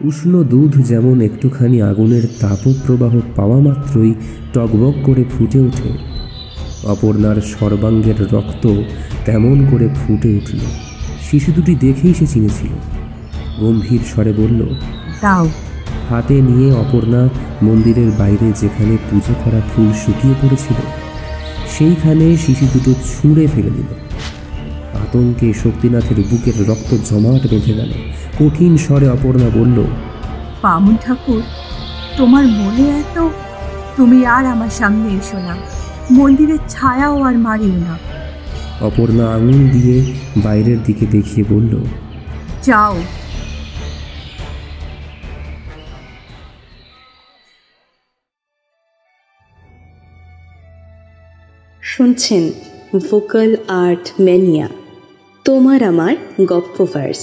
উষ্ণ দুধ যেমন একটুখানি আগুনের তাপপ্রবাহ পাওয়া মাত্রই টগবগ করে ফুটে ওঠে, অপর্ণার সর্বাঙ্গের রক্ত তেমন করে ফুটে উঠল। শিশু দুটি দেখেই সে চিনেছিল। গম্ভীর স্বরে বলল, দাও। হাতে নিয়ে অপর্ণা মন্দিরের বাইরে যেখানে পুজো করা ফুল শুকিয়ে পড়েছিল সেইখানে শিশু দুটো ছুঁড়ে ফেলে দিল। আতঙ্কে শক্তিনাথের বুকের রক্ত জমাট বেঁধে গেল। কঠিন স্বরে অপর্ণা বলল, বামুন ঠাকুর, তোমার মনে এত, তুমি আর আমার সামনে এসো না, মন্দিরের ছায়াও আর মারিও না। অপর্ণা আঙুল দিয়ে বাইরের দিকে দেখিয়ে বলল, যাও। শুনছেন ভোকাল আর্ট ম্যানিয়া, তোমার আমার গপ্পভার্স।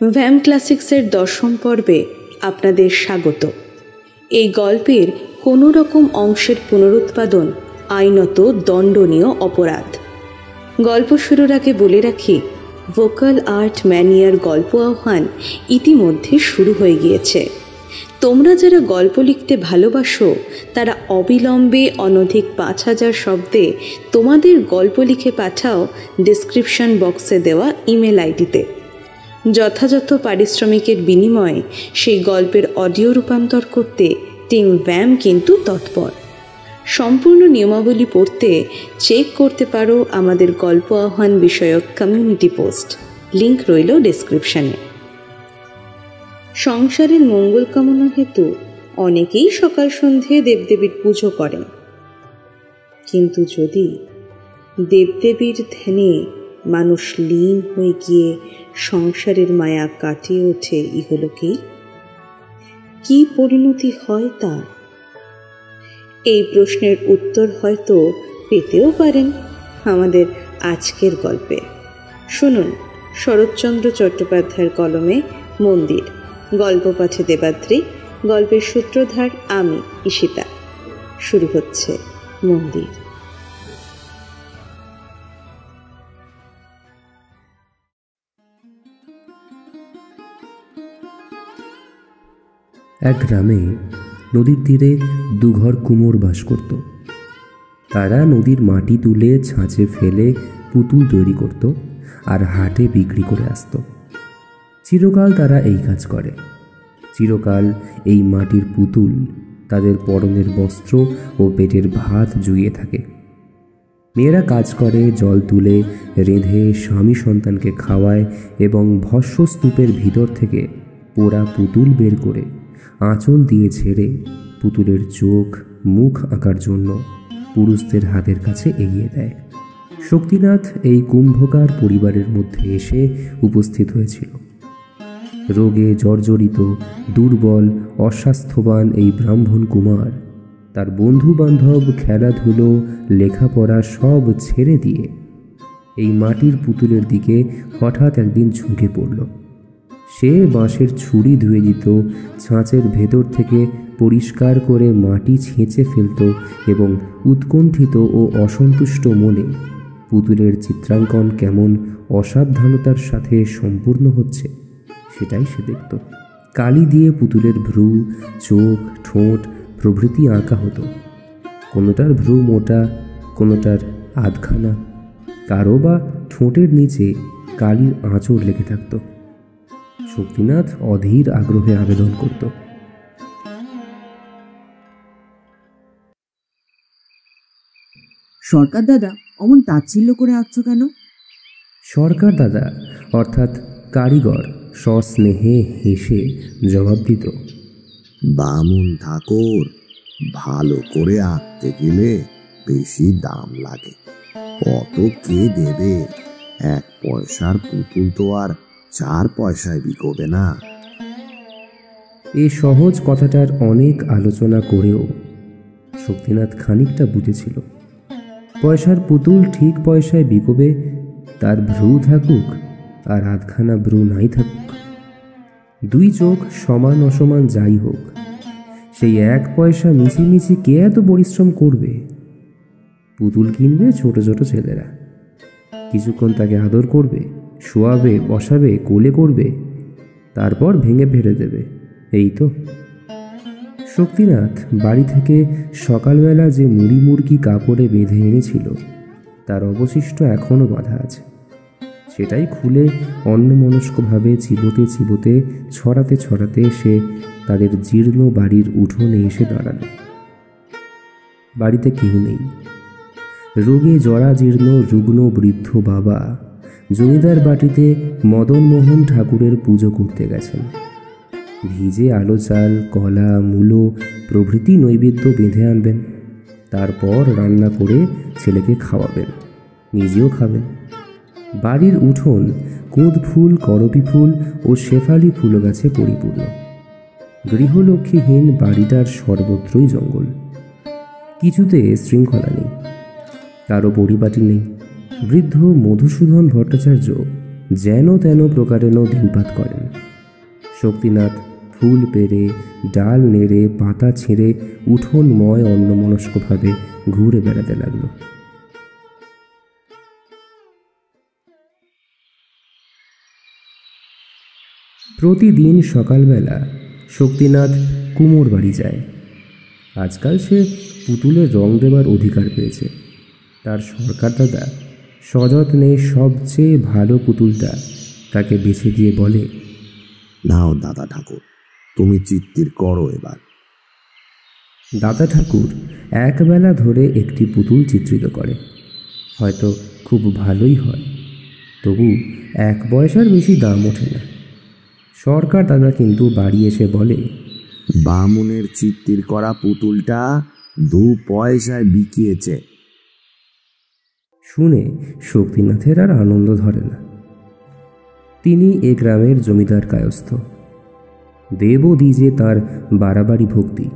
ভ্যাম ক্লাসিক্সের 10ম পর্বে আপনাদের স্বাগত। এই গল্পের কোনো রকম অংশের পুনরুৎপাদন আইনত দণ্ডনীয় অপরাধ। গল্প শুরুর আগে বলে রাখি, ভোকাল আর্ট ম্যানিয়ার গল্প আহ্বান ইতিমধ্যে শুরু হয়ে গিয়েছে। তোমরা যারা গল্প লিখতে ভালোবাসো তারা অবিলম্বে অনধিক 5000 শব্দে তোমাদের গল্প লিখে পাঠাও ডেসক্রিপশন বক্সে দেওয়া ইমেল আইডিতে। যথাযথ পারিশ্রমিকের বিনিময়ে সেই গল্পের অডিও রূপান্তর করতে টিম ভ্যাম কিন্তু তৎপর। সম্পূর্ণ নিয়মাবলী পড়তে চেক করতে পারো আমাদের গল্প আহ্বান বিষয়ক কমিউনিটি পোস্ট, লিংক রইল ডেসক্রিপশনে। সংসারের মঙ্গল কামনা হেতু অনেকেই সকাল সন্ধে দেবদেবীর পুজো করেন, কিন্তু যদি দেবদেবীর ধ্যানে মানুষ লীন হয়ে গিয়ে সংসারের মায়া কাটিয়ে ওঠে ইহলোকেই, কি পরিণতি হয় তার? এই প্রশ্নের উত্তর হয়তো পেতেও পারেন আমাদের আজকের গল্পে। শুনুন শরৎচন্দ্র চট্টোপাধ্যায়ের কলমে মন্দির, গল্প পাঠে দেবাদ্রী, গল্পের সূত্রধার আমি ঈশিতা। শুরু হচ্ছে মন্দির। এক গ্রামে নদীর তীরে দুঘর কুমোর বাস করত। তারা নদীর মাটি তুলে ছাঁচে ফেলে পুতুল তৈরি করত আর হাটে বিক্রি করে আসত। চিরকাল তারা এই কাজ করে। চিরকাল এই মাটির পুতুল তাদের পরনের বস্ত্র ও পেটের ভাত জুগিয়ে থাকে। মেয়েরা কাজ করে, জল তুলে রেঁধে স্বামী সন্তানকে খাওয়ায় এবং ভস্ম স্তূপের ভিতর থেকে পোড়া পুতুল বের করে আঁচল দিয়ে ছেড়ে পুতুলের চোখ মুখ আঁকার জন্য পুরুষদের হাতের কাছে এগিয়ে দেয়। শক্তিনাথ এই কুম্ভকার পরিবারের মধ্যে এসে উপস্থিত হয়েছিল। রোগে জর্জরিত, দুর্বল, অস্বাস্থ্যবান এই ব্রাহ্মণ কুমার তার বন্ধু বান্ধব, খেলাধুলো, লেখাপড়া সব ছেড়ে দিয়ে এই মাটির পুতুলের দিকে হঠাৎ একদিন ঝুঁকে পড়ল। সে বাঁশের ছুরি ধুয়ে দিত, ছাঁচের ভেতর থেকে পরিষ্কার করে মাটি ছেঁচে ফেলত এবং উৎকণ্ঠিত ও অসন্তুষ্ট মনে পুতুলের চিত্রাঙ্কন কেমন অসাবধানতার সাথে সম্পূর্ণ হচ্ছে সেটাই সে দেখত। কালি দিয়ে পুতুলের ভ্রু, চোখ, ঠোঁট প্রভৃতি আঁকা হতো। কোনোটার ভ্রু মোটা, কোনোটার আধখানা, কারো বা ঠোঁটের নিচে কালির আঁচড় লেগে থাকত। শক্তিনাথ অধীর আগ্রহে আবেদন করত, সরকার দাদা, অমন তাচ্ছিল্য করে আঁকছো কেন? সরকার দাদা অর্থাৎ কারিগর সস্নেহে হেসে জবাব দিত, বামুন ঠাকুর, ভালো করে আঁকতে গেলে বেশি দাম লাগে। কত কে দেবে? 1 পয়সার পুতুল তো আর 4 পয়সায় বিকোবে না। এই সহজ কথাটার অনেক আলোচনা করেও শক্তিনাথ খানিকটা বুঝেছিল, পয়সার পুতুল ঠিক পয়সায় বিকোবে, তার ভ্রু থাকুক আর আধখানা ভ্রু নাই থাকুক। 2 চোখ সমান অসমান যাই হোক, সেই 1 পয়সা মিছিমিছি কে এত পরিশ্রম করবে? পুতুল কিনবে ছোট ছোট ছেলেরা, কিছুক্ষণ তাকে আদর করবে, শোয়াবে, বসাবে, কোলে করবে, তারপর ভেঙে ফেলে দেবে, এই তো। শক্তিনাথ বাড়ি থেকে সকালবেলা যে মুড়ি মুরগি কাপড়ে বেঁধে এনেছিল তার অবশিষ্ট এখনও বাঁধা আছে। সেটাই খুলে অন্যমনস্কভাবে চিবোতে চিবোতে ছড়াতে ছড়াতে সে তাদের জীর্ণ বাড়ির উঠোনে এসে দাঁড়ালো। বাড়িতে কেউ নেই। রোগে জরাজীর্ণ রুগ্ন বৃদ্ধ বাবা জমিদার বাটিতে মদনমোহন ঠাকুরের পুজো করতে গেছেন। ভিজে আলো চাল, কলা, মূলো প্রভৃতি নৈবেদ্য বেঁধে আনবেন। তারপর রান্না করে ছেলেকে খাওয়াবেন, নিজেও খাবেন। বাড়ির উঠোন কুঁদ ফুল, করবি ফুল ও শেফালি ফুল গাছে পরিপূর্ণ। গৃহলক্ষ্মীহীন বাড়িটার সর্বত্রই জঙ্গল। কিছুতে শৃঙ্খলা নেই, কারো পরিপাটি নেই। বৃদ্ধ মধুসূদন ভট্টাচার্য যেন তেন প্রকারেণ দিনপাত করেন। শক্তিনাথ ফুল পেরে, ডাল নেড়ে, পাতা ছিঁড়ে উঠোনময় অন্যমনস্কভাবে ঘুরে বেড়াতে লাগলো। প্রতিদিন সকালবেলা শক্তিনাথ কুমোর বাড়ি যায়। আজকাল সে পুতুলের রং দেবার অধিকার পেয়েছে। তার সরকার দাদা সযত্নে সবচেয়ে ভালো পুতুলটা তাকে বেছে দিয়ে বলে, নাও দাদা ঠাকুর, তুমি চিত্তির করো এবার। দাদা ঠাকুর একবেলা ধরে একটি পুতুল চিত্রিত করে। হয়তো খুব ভালোই হয়, তবু 1 পয়সার বেশি দাম ওঠে না। সরকার দাদা কিন্তু বাড়ি এসে বলে, বামুনের চিত্তির করা পুতুলটা 2 পয়সায় বিকিয়েছে। শুনে শক্তিনাথের আর আনন্দ ধরে না। তিনি এ গ্রামের জমিদার কায়স্থ। দেবদ্বিজে তাঁর বাড়াবাড়ি ভক্তি।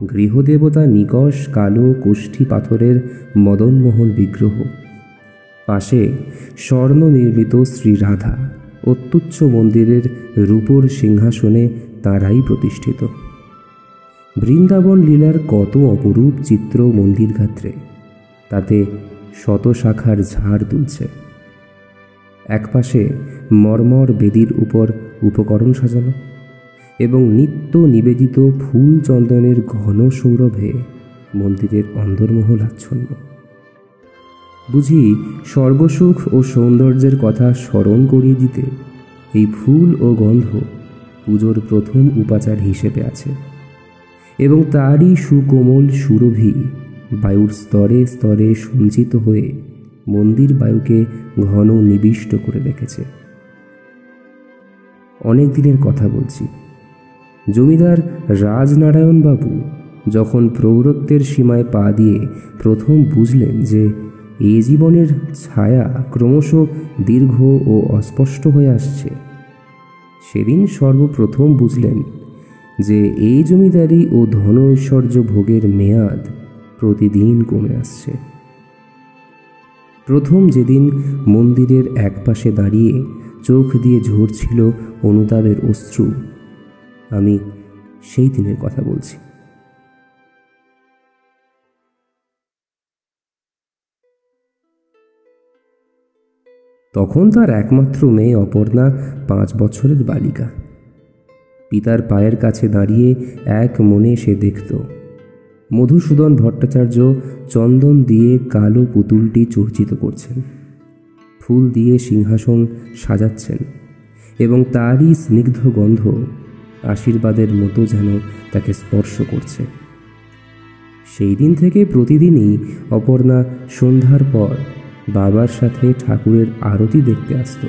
গৃহদেবতা নিকষ কালো কোষ্ঠী পাথরের মদনমোহন বিগ্রহ, পাশে স্বর্ণ নির্মিত শ্রী রাধা অত্যুচ্চ মন্দিরের রূপোর সিংহাসনে তাঁরাই প্রতিষ্ঠিত। বৃন্দাবন লীলার কত অপরূপ চিত্র মন্দির গাত্রে, তাতে শত শাখার ঝাড় দুলছে। একপাশে মর্মর বেদির উপর উপকরণ সাজানো এবং নিত্য নিবেদিত ফুল চন্দনের ঘন সৌরভে মন্দিরের অন্দরমহল আচ্ছন্ন। বুঝি সর্বসুখ ও সৌন্দর্যের কথা স্মরণ করিয়ে দিতে এই ফুল ও গন্ধ পুজোর প্রথম উপাচার হিসেবে আছে, এবং তারই সুকোমল সুরভি বায়ুর স্তরে স্তরে সঞ্চিত হয়ে মন্দির বায়ুকে ঘন নিবিষ্ট করে রেখেছে। অনেক দিনের কথা বলছি। জমিদার রাজনারায়ণ বাবু যখন প্রৌঢ়ত্বের সীমায় পা দিয়ে প্রথম বুঝলেন যে এ জীবনের ছায়া ক্রমশ দীর্ঘ ও অস্পষ্ট হয়ে আসছে, সেদিন সর্বপ্রথম বুঝলেন যে এই জমিদারি ও ধন ঐশ্বর্য ভোগের মেয়াদ প্রতিদিন কমে আসছে। প্রথম যেদিন মন্দিরের একপাশে দাঁড়িয়ে চোখ দিয়ে ঝরছিল অনুতাপের অশ্রু, আমি সেই দিনের কথা বলছি। তখন তার একমাত্র মেয়ে অপর্ণা 5 বছরের বালিকা। পিতার পায়ের কাছে দাঁড়িয়ে এক মনে সে দেখত মধুসূদন ভট্টাচার্য চন্দন দিয়ে কালো পুতুলটি চর্চিত করছেন, ফুল দিয়ে সিংহাসন সাজাচ্ছেন, এবং তারই স্নিগ্ধ গন্ধ আশীর্বাদের মতো যেন তাকে স্পর্শ করছে। সেই দিন থেকে প্রতিদিনই অপর্ণা সন্ধ্যার পর বাবার সাথে ঠাকুরের আরতি দেখতে আসত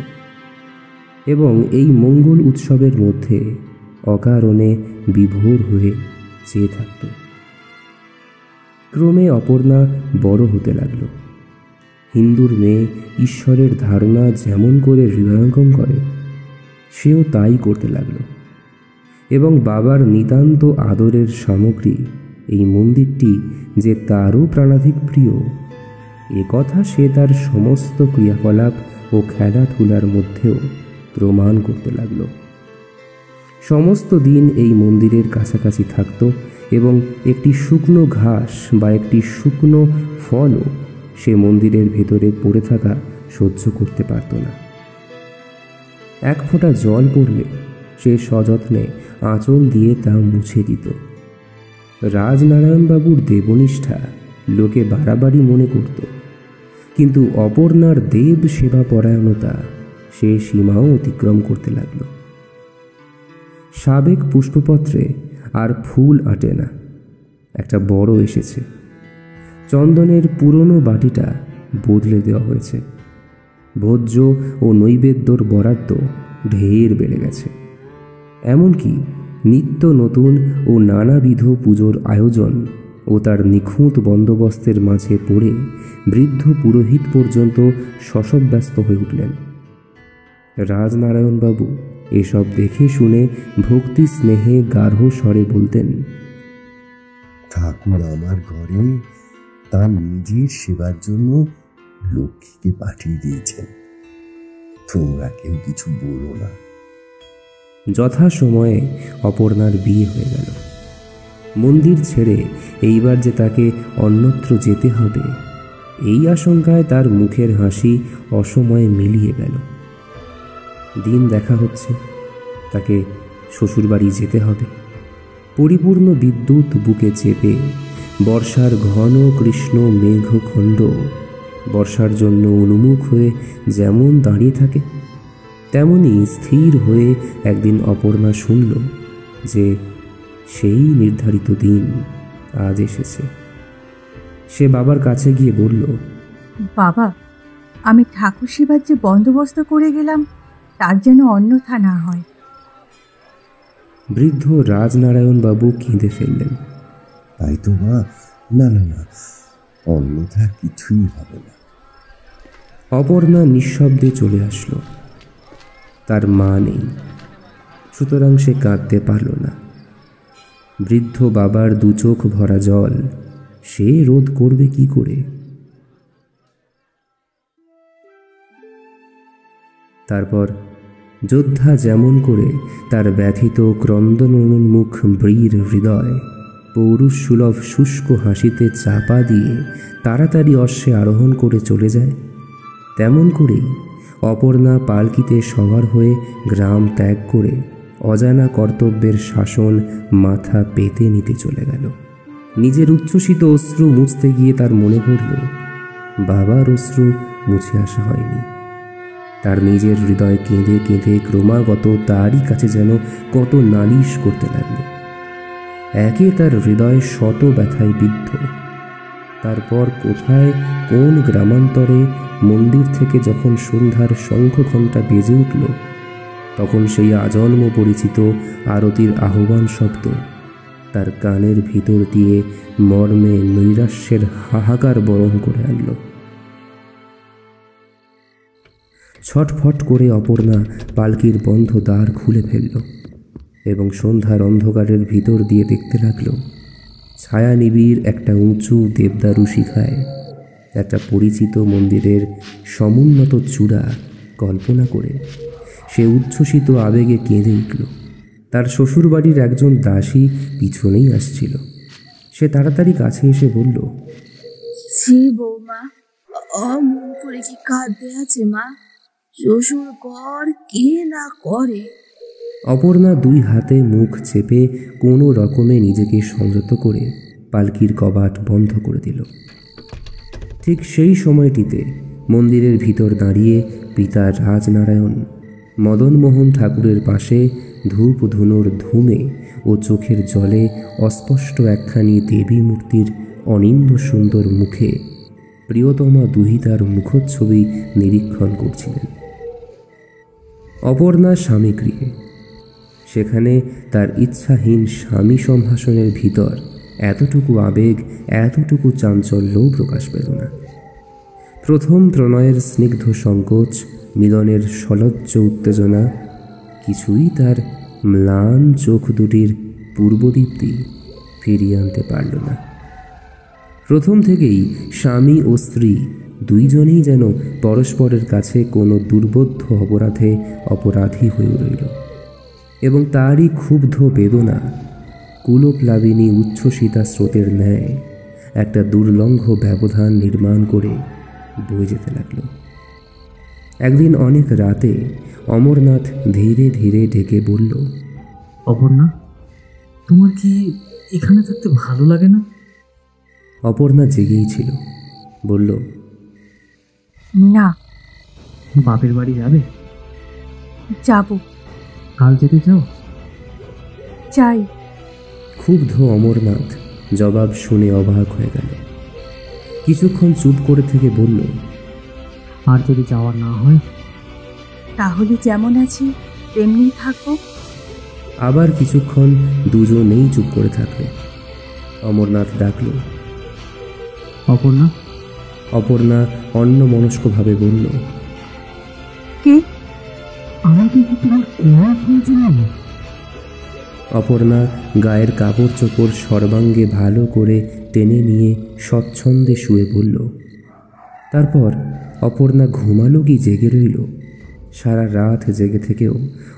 এবং এই মঙ্গল উৎসবের মধ্যে অকারণে বিভোর হয়ে চেয়ে থাকত। ক্রমে অপর্ণা বড় হতে লাগল। হিন্দুর মেয়ে ঈশ্বরের ধারণা যেমন করে হৃদয়ঙ্গম করে, সেও তাই করতে লাগল, এবং বাবার নিতান্ত আদরের সামগ্রী এই মন্দিরটি যে তারও প্রাণাধিক প্রিয়, এ কথা সে তার সমস্ত ক্রিয়াকলাপ ও খেলাধুলার মধ্যেও প্রমাণ করতে লাগল। সমস্ত দিন এই মন্দিরের কাছাকাছি থাকত এবং একটি শুকনো ঘাস বা একটি শুকনো ফলও সে মন্দিরের ভেতরে পড়ে থাকা সহ্য করতে পারত না। এক ফোঁটা জল পড়লে সে সযত্নে আঁচল দিয়ে তা মুছে দিত। রাজনারায়ণবাবুর দেবনিষ্ঠা লোকে বাড়াবাড়ি মনে করত, কিন্তু অপর্ণার দেব সেবা পরায়ণতা সে সীমাও অতিক্রম করতে লাগল। সাবেক পুষ্পপত্রে আর ফুল আটে না, একটা বড় এসেছে। চন্দনের পুরনো বাটিটা বদলে দেওয়া হয়েছে। ভোজ্য ও নৈবেদ্যর বরাদ্দ ঢের বেড়ে গেছে। এমনকি নিত্য নতুন ও নানাবিধ পুজোর আয়োজন ও তার নিখুঁত বন্দোবস্তের মাঝে পড়ে বৃদ্ধ পুরোহিত পর্যন্ত শশব্যস্ত হয়ে উঠলেন। রাজনারায়ণবাবু এসব দেখে শুনে ভক্তি স্নেহে গাঢ় স্বরে বলতেন, ঠাকুর আমার ঘরে তার নিজের সেবার জন্য লক্ষ্মীকে পাঠিয়ে দিয়েছেন, তোমরা কেউ কিছু বলো না। যথাসময়ে অপর্ণার বিয়ে হয়ে গেল। মন্দির ছেড়ে এইবার যে তাকে অন্যত্র যেতে হবে, এই আশঙ্কায় তার মুখের হাসি অসময়ে মিলিয়ে গেল। দিন দেখা হচ্ছে, তাকে শ্বশুরবাড়ি যেতে হবে। পরিপূর্ণ বিদ্যুৎ বুকে চেপে বর্ষার ঘন কৃষ্ণ মেঘখণ্ড বর্ষার জন্য উন্মুখ হয়ে যেমন দাঁড়িয়ে থাকে, তেমনি স্থির হয়ে একদিন অপর্ণা শুনল যে সেই নির্ধারিত দিন আজ এসেছে। সে বাবার কাছে গিয়ে বলল, বাবা, আমি ঠাকুর সেবার যে বন্দোবস্ত করে গেলাম তার যেন অন্যথা না হয়। বৃদ্ধ রাজনারায়ণবাবু কেঁদে ফেললেন। তাই তো মা, না না না, অন্যথা কিছুই হবে না। অপর্ণা নিঃশব্দে চলে আসলো। তার মা নেই, সুতরাং সে কাঁদতে পারল না। বৃদ্ধ বাবার দু চোখ ভরা জল সে রোধ করবে কি করে? তারপর যোদ্ধা যেমন করে তার ব্যথিত ক্রন্দনোন্মুখ বীর হৃদয় পৌরুষ সুলভ শুষ্ক হাসিতে চাপা দিয়ে তাড়াতাড়ি অশ্বে আরোহণ করে চলে যায়, তেমন করেই অপর্ণা পালকিতে সবার হয়ে গ্রাম ত্যাগ করে অজানা কর্তব্যের শাসন মাথা পেতে নিতে চলে গেল। নিজের উচ্ছ্বসিত অশ্রু মুছতে গিয়ে তার মনে পড়ল বাবার অশ্রু মুছে আসা হয়নি। তার নিজের হৃদয় কেঁদে কেঁদে ক্রমাগত তারই কাছে যেন কত নালিশ করতে লাগল। একে তার হৃদয় শত ব্যথায় বিদ্ধ। তারপর কোথায় কোন গ্রামান্তরে মন্দির থেকে যখন সন্ধ্যার শঙ্খ ঘণ্টা বেজে উঠল, তখন সেই আজন্ম পরিচিত আরতির আহ্বান শব্দ তার কানের ভিতর দিয়ে মর্মে নৈরাশ্যের হাহাকার বরণ করে আনল। ছটফট করে অপর্ণা পালকির বন্ধ দ্বার খুলে ফেলল এবং সন্ধ্যার অন্ধকারের ভিতর দিয়ে দেখতে লাগল ছায়া নিবিড় একটা উঁচু দেবদারু শিখায় একটা পরিচিত মন্দিরের সমুন্নত চূড়া কল্পনা করে সে উচ্ছ্বসিত আবেগে কেঁদে উঠল। তার শ্বশুরবাড়ির একজন দাসী পিছনেই আসছিল। সে তাড়াতাড়ি কাছে এসে বলল, জি বৌমা, অমন করে কি কাঁদতে আছে মা? শ্বশুর কর কে না করে। অপর্ণা দুই হাতে মুখ চেপে কোনো রকমে নিজেকে সংযত করে পালকির কবাট বন্ধ করে দিল। ঠিক সেই সময়টিতে মন্দিরের ভিতর দাঁড়িয়ে পিতা রাজনারায়ণ মদনমোহন ঠাকুরের পাশে ধূপ ধুনোর ধুমে ও চোখের জলে অস্পষ্ট একখানি দেবী মূর্তির অনিন্দ সুন্দর মুখে প্রিয়তমা দুহিতার মুখচ্ছবি নিরীক্ষণ করছিলেন। অপর্ণা স্বামীগৃহে, সেখানে তার ইচ্ছাহীন স্বামী সম্ভাষণের ভিতর এতটুকু আবেগ, এতটুকু চাঞ্চল্য প্রকাশ পেল না। প্রথম প্রণয়ের স্নিগ্ধ সংকোচ, মিলনের সলজ্জ উত্তেজনা কিছুই তার ম্লান চোখ দুটির পূর্বদীপ্তি ফিরিয়ে আনতে পারল না। প্রথম থেকেই স্বামী ও স্ত্রী দুইজনেই যেন পরস্পরের কাছে কোনো দুর্বোধ্য অপরাধে অপরাধী হয়ে রইল এবং তারই ক্ষুব্ধ বেদনা কুলপ্লাবিনী উচ্ছ্বসিতা স্রোতের ন্যায় একটা দুর্লঙ্ঘ ব্যবধান নির্মাণ করে বয়ে যেতে লাগল। একদিন অনেক রাতে অমরনাথ ধীরে ধীরে ডেকে বলল, অপর্ণা, তোমার কি এখানে থাকতে ভালো লাগে না? অপর্ণা জেগেই ছিল, বলল, না। বাপের বাড়ি যাবে? যাব। কাল যেতে চাও? চাই। ক্ষুব্ধ অমরনাথ জবাব শুনে অবাক হয়ে গেল। কিছুক্ষণ চুপ করে থেকে বলল, আর যদি যাওয়ার না হয়? তাহলে যেমন আছি তেমনি থাকবো। আবার কিছুক্ষণ দুজনেই চুপ করে থাকল। অমরনাথ ডাকল, অপর্ণা। অপর্ণা অন্যমনস্কভাবে বলল, কে? আমাকে কি তোমার কোয়া হয়েছিলাম? অপর্ণা গায়ের কাপড় চোপড় সর্বাঙ্গে ভালো করে টেনে নিয়ে স্বচ্ছন্দে শুয়ে বলল। তারপর অপর্ণা ঘুমালো কি জেগে রইল, সারা রাত জেগে থেকেও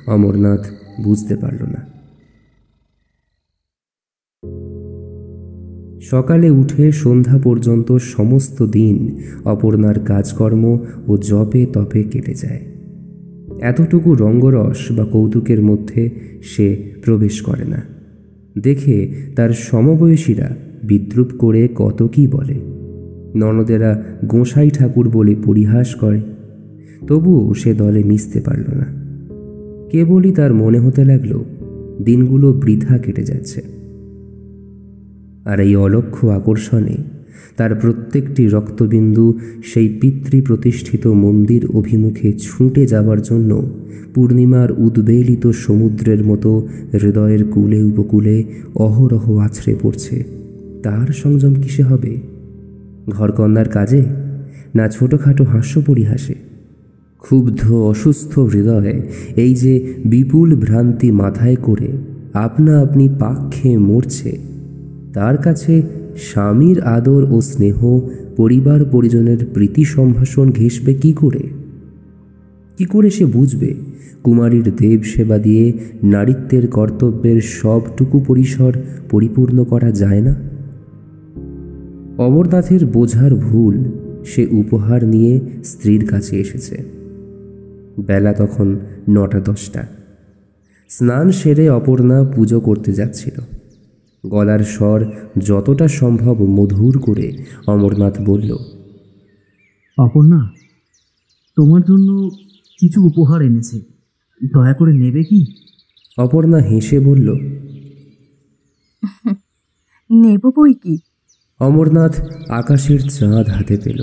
অমরনাথ বুঝতে পারল না। সকালে উঠে সন্ধ্যা পর্যন্ত সমস্ত দিন অপর্ণার কাজকর্ম ও জপে তপে কেটে যায়। এতটুকু রঙ্গরস বা কৌতুকের মধ্যে সে প্রবেশ করে না। দেখে তার সমবয়সীরা বিদ্রূপ করে কত কি বলে, ননদেরা গোঁসাই ঠাকুর বলে পরিহাস করে, তবুও সে দলে মিশতে পারল না। কেবলই তার মনে হতে লাগলো দিনগুলো বৃথা কেটে যাচ্ছে। আর এই অলক্ষ্য আকর্ষণে তার প্রত্যেকটি রক্তবিন্দু সেই পিতৃপ্রতিষ্ঠিত মন্দির অভিমুখে ছুটে যাবার জন্য পূর্ণিমার উদ্বেলিত সমুদ্রের মতো হৃদয়ের কূলে উপকূলে অহরহ আছড়ে পড়ছে। তার সংযম কিসে হবে? ঘরকন্নার কাজে, না ছোটোখাটো হাস্য পরিহাসে? ক্ষুব্ধ অসুস্থ হৃদয়ে এই যে বিপুল ভ্রান্তি মাথায় করে আপনা আপনি পাক খেয়ে মরছে, তার কাছে স্বামীর আদর ও স্নেহ, পরিবার পরিজনের প্রীতি সম্ভাষণ ঘেঁষবে কি করে? কি করে সে বুঝবে কুমারীর দেব সেবা দিয়ে নারীত্বের কর্তব্যের সবটুকু পরিসর পরিপূর্ণ করা যায় না? অমরনাথের বোঝার ভুল সে উপহার নিয়ে স্ত্রীর কাছে এসেছে। বেলা তখন 9টা-10টা। স্নান সেরে অপর্ণা পুজো করতে যাচ্ছিল। গলার স্বর যতটা সম্ভব মধুর করে অমরনাথ বলল, অপর্ণা, তোমার জন্য কিছু উপহার এনেছে, দয়া করে নেবে কি? অপর্ণা হেসে বলল, নেব বই কি। অমরনাথ আকাশের চাঁদ হাতে পেল।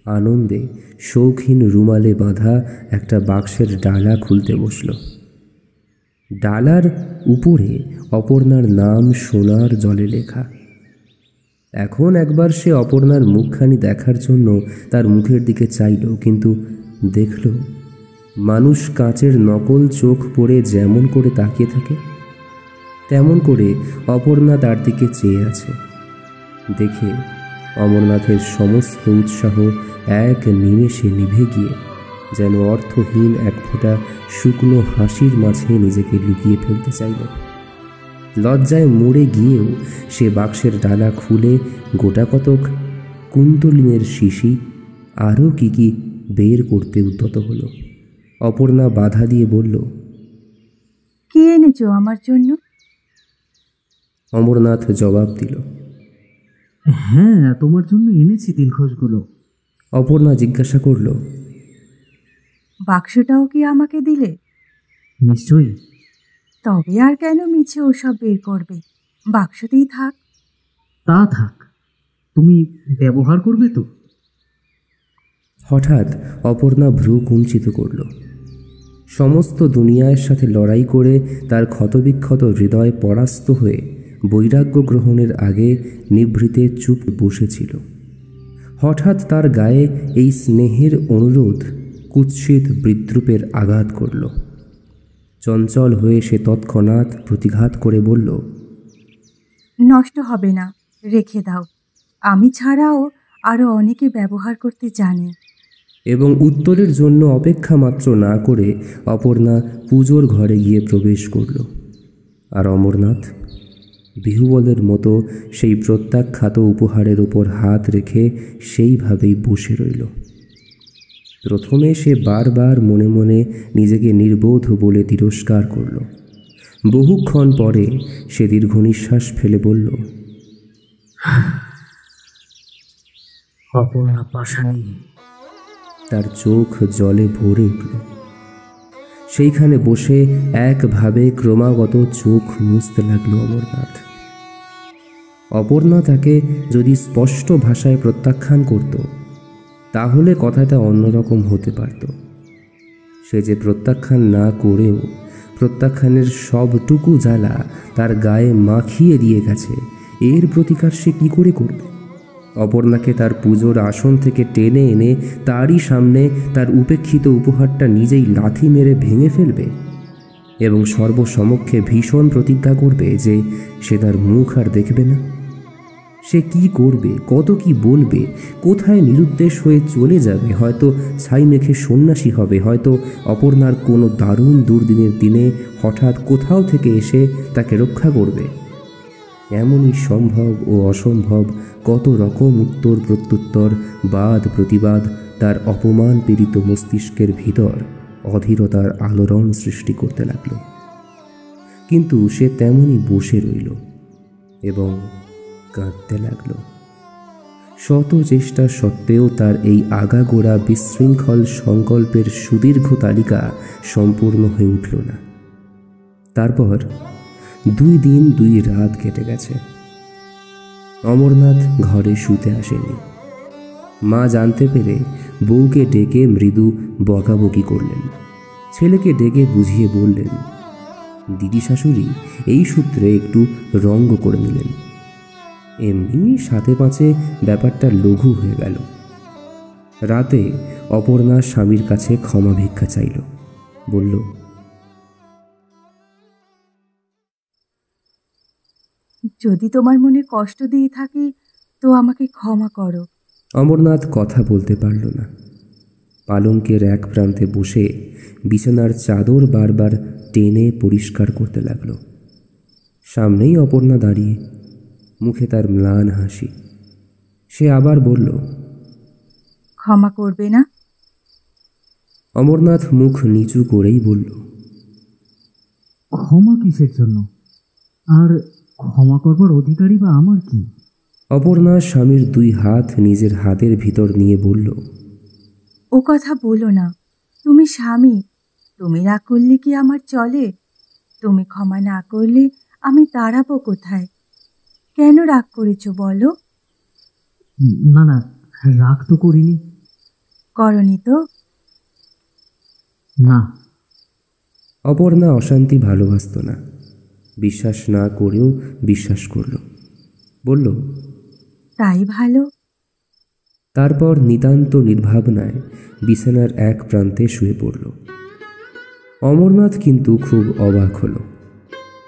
আনন্দে শৌখিন রুমালে বাঁধা একটা বাক্সের ডালা খুলতে বসল। ডালার উপরে অপর্ণার নাম সোনার জলে লেখা। এখন একবার সে অপর্ণার মুখখানি দেখার জন্য তার মুখের দিকে চাইল, কিন্তু দেখল মানুষ কাঁচের নকল চোখ পরে যেমন করে তাকিয়ে থাকে তেমন করে অপর্ণা তার দিকে চেয়ে আছে। দেখে অমরনাথের সমস্ত উৎসাহ এক নিমেষে নিভে গিয়ে যেন অর্থহীন এক ফোঁটা শুকনো হাসির মাঝে নিজেকে লুকিয়ে ফেলতে চাইল। লজ্জায় মরে গিয়েও সে বাক্সের ডালা খুলে গোটা কতক কুন্তলিনের শিশি আরও কি কি বের করতে উদ্যত হল। অপর্ণা বাধা দিয়ে বলল, কি এনেছো আমার জন্য? অমরনাথ জবাব দিল, হ্যাঁ, তোমার জন্য এনেছি দিলখোশগুলো। অপর্ণা জিজ্ঞাসা করল, বাক্সটাও কি আমাকে দিলে? নিশ্চয়ই। তবে আর কেন মিছে ওসব বের করবে? বাক্সতেই থাক। তা থাক, তুমি ব্যবহার করবে তো? হঠাৎ অপর্ণা ভ্রু কুঞ্চিত করল। সমস্ত দুনিয়ার সাথে লড়াই করে তার ক্ষতবিক্ষত হৃদয় পরাস্ত হয়ে বৈরাগ্য গ্রহণের আগে নিভৃতে চুপ বসেছিল। হঠাৎ তার গায়ে এই স্নেহের অনুরোধ কুৎসিত বিদ্রূপের আঘাত করল। চঞ্চল হয়ে সে তৎক্ষণাৎ প্রতিঘাত করে বলল, নষ্ট হবে না, রেখে দাও। আমি ছাড়াও আরও অনেকে ব্যবহার করতে জানে। এবং উত্তরের জন্য অপেক্ষা মাত্র না করে অপর্ণা পুজোর ঘরে গিয়ে প্রবেশ করল। আর অমরনাথ বিহুবলের মতো সেই প্রত্যাখ্যাত উপহারের উপর হাত রেখে সেইভাবেই বসে রইল। প্রথমে সে বারবার মনে মনে নিজেকে নির্বোধ বলে তিরস্কার করল। বহুক্ষণ পরে সে দীর্ঘ নিঃশ্বাস ফেলে বলল, অপর্ণা পাশানি। তার চোখ জলে ভরে উঠল। সেইখানে বসে একভাবে ক্রমাগত চোখ মুছতে লাগলো অমরনাথ। অপর্ণা তাকে যদি স্পষ্ট ভাষায় প্রত্যাখ্যান করত তাহলে কথাটা অন্যরকম হতে পারত। সে যে প্রত্যাখ্যান না করেও প্রত্যাখ্যানের সবটুকু জ্বালা তার গায়ে মাখিয়ে দিয়ে গেছে, এর প্রতিকার সে কী করে করবে? অপর্ণাকে তার পুজোর আসন থেকে টেনে এনে তারই সামনে তার উপেক্ষিত উপহারটা নিজেই লাথি মেরে ভেঙে ফেলবে এবং সর্বসমক্ষে ভীষণ প্রতিজ্ঞা করবে যে সে তার মুখ আর দেখবে না। সে কি করবে, কত কি বলবে, কোথায় নিরুদ্দেশ হয়ে চলে যাবে, হয়তো ছাই মেখে সন্ন্যাসী হবে, হয়তো অপর্ণার কোনো দারুণ দুর্দিনের দিনে হঠাৎ কোথাও থেকে এসে তাকে রক্ষা করবে। এমনই সম্ভব ও অসম্ভব কত রকম উত্তর প্রত্যুত্তর, বাদ প্রতিবাদ তার অপমান পীড়িত মস্তিষ্কের ভিতর অধীরতার আলোড়ন সৃষ্টি করতে লাগল। কিন্তু সে তেমনই বসে রইল এবং কাঁদতে লাগল। শত চেষ্টা সত্ত্বেও তার এই আগাগোড়া বিশৃঙ্খল সংকল্পের সুদীর্ঘ তালিকা সম্পূর্ণ হয়ে উঠল না। তারপর 2 দিন 2 রাত কেটে গেছে। অমরনাথ ঘরে শুতে আসেনি। মা জানতে পেরে বউকে ডেকে মৃদু বকাবকি করলেন। ছেলেকে ডেকে বুঝিয়ে বললেন, দিদি শাশুড়ি এই সূত্রে একটু রঙ্গ করে নিলেন। এমনি 7-5 ব্যাপারটা লঘু হয়ে গেল। রাতে অপর্ণা স্বামীর কাছে ক্ষমা ভিক্ষা চাইল। বলল, যদি তোমার মনে কষ্ট দিয়ে থাকি তো আমাকে ক্ষমা করো। অমরনাথ কথা বলতে পারল না। পালঙ্কের এক প্রান্তে বসে বিছানার চাদর বারবার টেনে পরিষ্কার করতে লাগল। সামনেই অপর্ণা দাঁড়িয়ে, মুখে তার ম্লান হাসি। সে আবার বলল, ক্ষমা করবে না? অমরনাথ মুখ নিচু করেই বলল, ক্ষমা কিসের জন্য? আর ক্ষমা করবার অধিকারী বা আমার কি? অপর্ণা স্বামীর 2 হাত নিজের হাতের ভিতর নিয়ে বলল, ও কথা বলো না। তুমি স্বামী, তুমি রাগ করলে কি আমার চলে? তুমি ক্ষমা না করলে আমি দাঁড়াবো কোথায়? কেন রাগ করেছো বলো? না না, রাগ তো করিনি। করনি তো? না। অপর্ণা অশান্তি ভালোবাসত না। বিশ্বাস না করেও বিশ্বাস করল। বলল, তাই ভালো। তারপর নিতান্ত নির্ভাবনায় বিছানার এক প্রান্তে শুয়ে পড়ল। অমরনাথ কিন্তু খুব অবাক হল।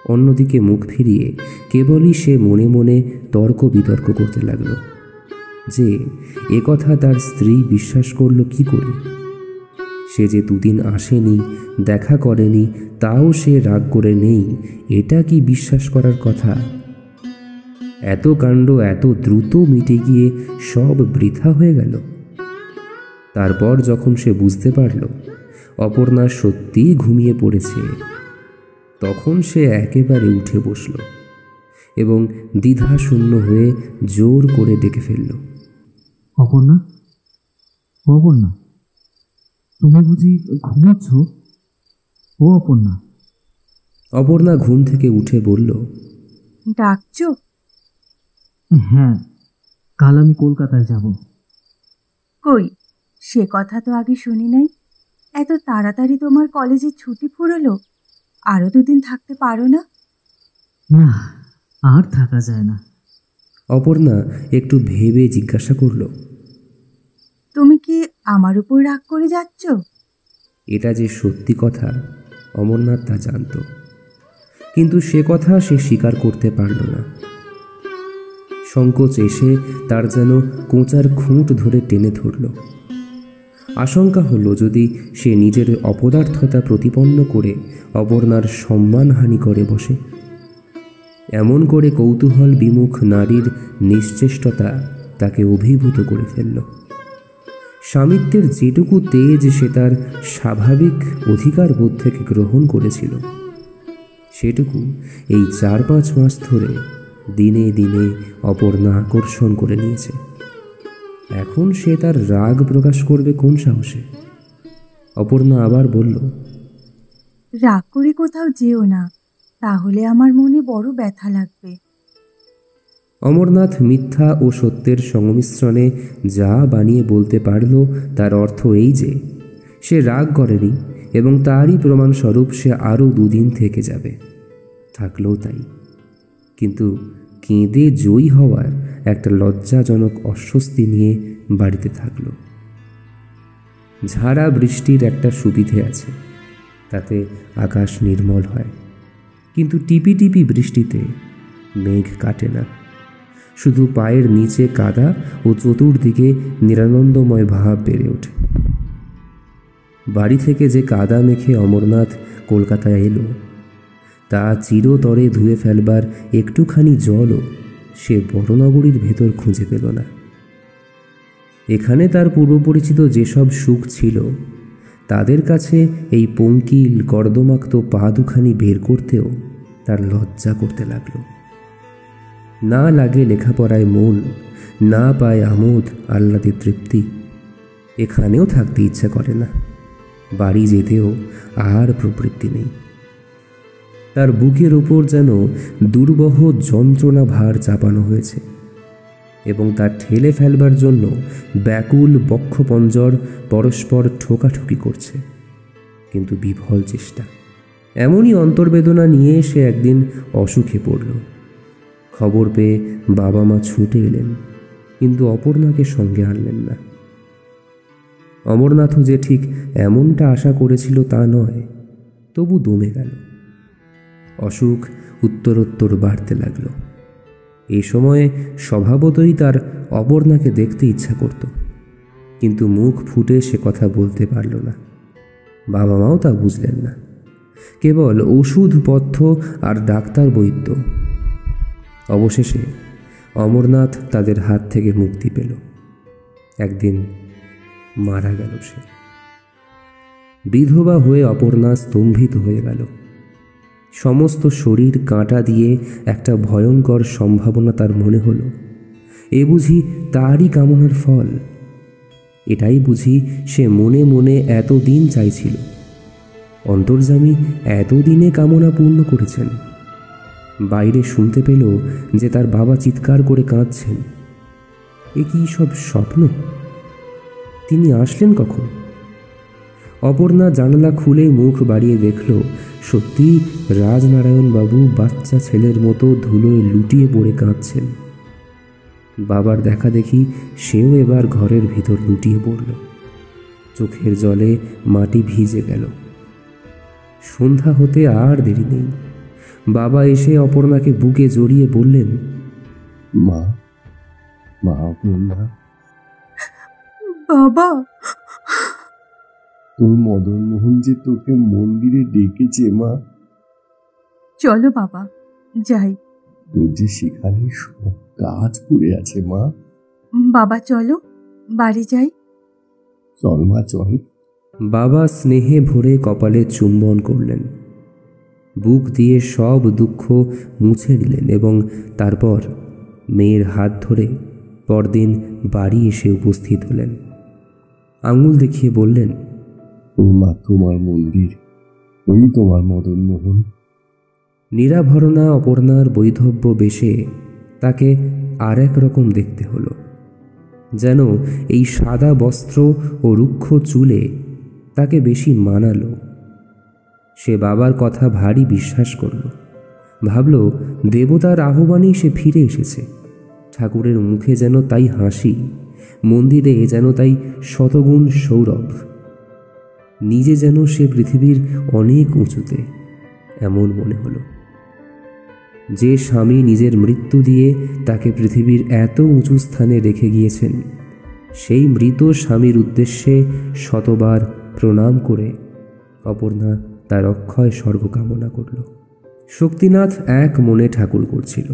অন্যদিকে মুখ ফিরিয়ে কেবলই সে মনে মনে তর্ক বিতর্ক করতে লাগল যে একথা তার স্ত্রী বিশ্বাস করল কি করে। সে যে 2 দিন আসেনি, দেখা করেনি, তাও সে রাগ করে নেই, এটা কি বিশ্বাস করার কথা? এত কাণ্ড এত দ্রুত মিটে গিয়ে সব বৃথা হয়ে গেল। তারপর যখন সে বুঝতে পারল অপর্ণা সত্যিই ঘুমিয়ে পড়েছে, তখন সে একেবারে উঠে বসল এবং দ্বিধাশূন্য হয়ে জোর করে ডেকে ফেলল, অপর্ণা, অপর্ণা, তুমি বুঝি ঘুমাচ্ছ? ও অপর্ণা। অপর্ণা ঘুম থেকে উঠে বলল, ডাকছো? হ্যাঁ, কাল আমি কলকাতায় যাব। কই, সে কথা তো আগে শুনি নাই। এত তাড়াতাড়ি তোমার কলেজের ছুটি ফুরলো? আরো 2 দিন থাকতে পারো না? না, আর থাকা যায় না। অপর্ণা একটু ভেবে জিজ্ঞাসা করল, তুমি কি আমার উপর রাগ করে যাচ্ছ? এটা যে সত্যি কথা অমরনাথ তা জানত, কিন্তু সে কথা সে স্বীকার করতে পারল না। সংকোচ এসে তার যেন কোঁচার খুঁট ধরে টেনে ধরল। আশঙ্কা হলো যদি সে নিজের অপদার্থতা প্রতিপন্ন করে অপর্ণার সম্মানহানি করে বসে। এমন করে কৌতূহল বিমুখ নারীর নিশ্চেষ্টতা তাকে অভিভূত করে ফেলল। স্বামিত্বের যেটুকু তেজ সে তার স্বাভাবিক অধিকার বোধ থেকে গ্রহণ করেছিল, সেটুকু এই 4-5 মাস ধরে দিনে দিনে অপর্ণা আকর্ষণ করে নিয়েছে। এখন সে তার রাগ প্রকাশ করবে কোন সাহসে? অপর্ণা আবার বলল, রাগ করে কোথাও যেও না, তাহলে আমার মনে বড় ব্যথা লাগবে। অমরনাথ মিথ্যা ও সত্যের সংমিশ্রণে যা বানিয়ে বলতে পারল তার অর্থ এই যে সে রাগ করেনি এবং তারই প্রমাণস্বরূপ সে আরও 2 দিন থেকে যাবে। থাকলেও তাই, কিন্তু কেঁদে জয়ী হওয়ার একটা লজ্জাজনক অস্বস্তি নিয়ে বাড়িতে থাকল। ঝাড়া বৃষ্টির একটা সুবিধে আছে, তাতে আকাশ নির্মল হয়, কিন্তু টিপি টিপি বৃষ্টিতে মেঘ কাটে না, শুধু পায়ের নিচে কাদা ও চতুর্দিকে নিরানন্দময় ভাব বেড়ে ওঠে। বাড়ি থেকে যে কাদা মেখে অমরনাথ কলকাতায় এলো, তা চিরতরে ধুয়ে ফেলবার একটুখানি জলও সে বড়নগরীর ভেতর খুঁজে পেল না। এখানে তার পূর্বপরিচিত যেসব সুখ ছিল, তাদের কাছে এই পঙ্কিল কর্দমাক্ত পা দুখানি বের করতেও তার লজ্জা করতে লাগল। না লাগে লেখাপড়ায় মন, না পায় আমোদ আহ্লাদে তৃপ্তি, এখানেও থাকতে ইচ্ছা করে না, বাড়ি যেতেও আর প্রবৃত্তি নেই। তার বুকের ওপর যেন দুর্বহ যন্ত্রণা ভার চাপানো হয়েছে এবং তার ঠেলে ফেলবার জন্য ব্যাকুল বক্ষপঞ্জর পরস্পর ঠোকাঠুকি করছে, কিন্তু বিফল চেষ্টা। এমনই অন্তর্বেদনা নিয়ে সে একদিন অসুখে পড়ল। খবর পেয়ে বাবা মা ছুটে এলেন, কিন্তু অপর্ণাকে সঙ্গে আনলেন না। অমরনাথও যে ঠিক এমনটা আশা করেছিল তা নয়, তবু দমে গেল। অসুখ উত্তরোত্তর বাড়তে লাগল। এই সময়ে স্বভাবতই তার অপর্ণাকে দেখতে ইচ্ছা করত, কিন্তু মুখ ফুটে সে কথা বলতে পারল না। বাবা মাও তা বুঝলেন না, কেবল ওষুধপথ্য আর ডাক্তার বৈদ্য। অবশেষে অমরনাথ তাদের হাত থেকে মুক্তি পেল। একদিন মারা গেল সে। বিধবা হয়ে অপর্ণা স্তম্ভিত হয়ে গেল। সমস্ত শরীর কাঁটা দিয়ে একটা ভয়ঙ্কর সম্ভাবনা তার মনে হলো, এ বুঝি তারই কামনার ফল। এটাই বুঝি সে মনে মনে এতদিন চাইছিল। অন্তর্যামী এতদিনে কামনা পূর্ণ করেছেন। বাইরে শুনতে পেল যে তার বাবা চিৎকার করে কাঁদছেন। এ কি সব স্বপ্ন? তিনি আসলেন কখন? অপর্ণা জানালা খুলে মুখ বাড়িয়ে দেখল, সত্যি রাজনারায়ণ বাবু বাচ্চা ছেলের মতো ধুলোয় লুটিয়ে পড়ে কাঁদছেন। বাবার দেখা দেখি সেও এবার ঘরের ভিতর লুটিয়ে পড়ল। চোখের জলে মাটি ভিজে গেল। সন্ধ্যা হতে আর দেরি নেই। বাবা এসে অপর্ণাকে বুকে জড়িয়ে বললেন, মা, মা অপর্ণা, বাবা, তোর মদন মোহন যে তোকে মন্দিরে ডেকেছে মা। চলো বাবা, যাই। তোর যে সেখানে সব কাজ পড়ে আছে মা। বাবা চলো, বাড়ি যাই। চল মা, চল। বাবা স্নেহে ভরে কপালে চুম্বন করলেন, বুক দিয়ে সব দুঃখ মুছে নিলেন এবং তারপর মেয়ের হাত ধরে পরদিন বাড়ি এসে উপস্থিত হলেন। আঙুল দেখিয়ে বললেন, ওই মা তোমার মন্দির, ওই তোমার মদন মোহন। নিরাভরণা অপর্ণার বৈধব্য বেশে তাকে আর এক রকম দেখতে হলো। যেন এই সাদা বস্ত্র ও রুক্ষ চুলে তাকে বেশি মানালো। সে বাবার কথা ভারী বিশ্বাস করল। ভাবল দেবতার আহ্বানেই সে ফিরে এসেছে। ঠাকুরের মুখে যেন তাই হাসি, মন্দিরে যেন তাই শতগুণ সৌরভ। নিজে যেন সে পৃথিবীর অনেক উঁচুতে, এমন মনে হলো। যে স্বামী নিজের মৃত্যু দিয়ে তাকে পৃথিবীর এত উঁচু স্থানে রেখে গিয়েছেন, সেই মৃত স্বামীর উদ্দেশ্যে শতবার প্রণাম করে অপর্ণা তার অক্ষয় স্বর্গ কামনা করল। শক্তিনাথ এক মনে ঠাকুর করছিল।